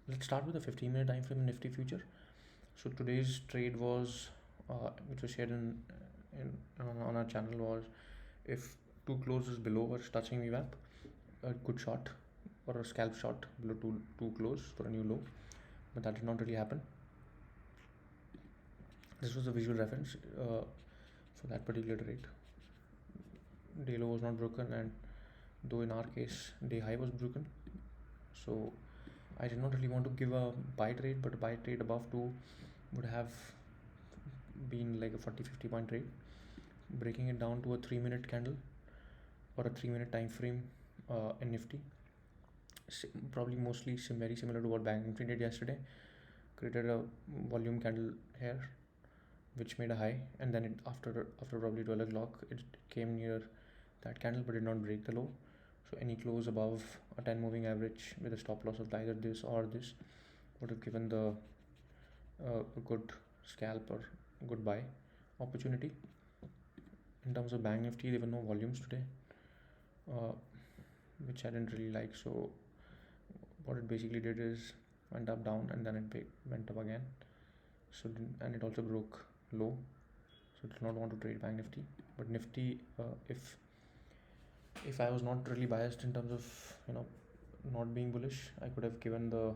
Let's start with the 15-minute time frame in Nifty future. So today's trade was, which was shared on our channel, was if two closes below was touching VWAP, a good shot or a scalp shot below two close for a new low, but that did not really happen. This was a visual reference for that particular trade. Day low was not broken, and though in our case day high was broken, so I did not really want to give a buy trade, but a buy trade above 2 would have been like a 40-50 point trade. Breaking it down to a 3-minute candle or a 3-minute time frame in Nifty, probably mostly very similar to what Banknifty did yesterday. Created a volume candle here which made a high, and then it after probably 12 o'clock it came near that candle but did not break the low. So any close above a 10 moving average with a stop loss of either this or this would have given the a good scalp or good buy opportunity. In terms of Bank Nifty, there were no volumes today, which I didn't really like. So what it basically did is went up, down, and then it went up again. So and it also broke low. So I did not want to trade Bank Nifty. But Nifty, if I was not really biased in terms of not being bullish, I could have given the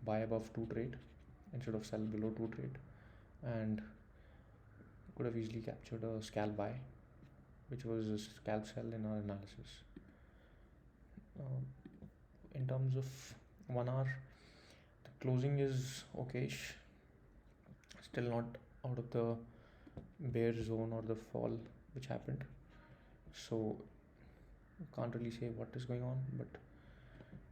buy above 2 trade instead of sell below 2 trade, and could have easily captured a scalp buy, which was a scalp sell in our analysis. In terms of 1 hour, the closing is okayish, still not out of the bear zone or the fall which happened, so can't really say what is going on. But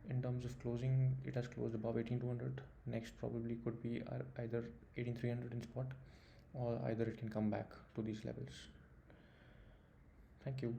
in terms of closing, it has closed above 18,200. Next probably could be either 18,300 in spot, or either it can come back to these levels. Thank you.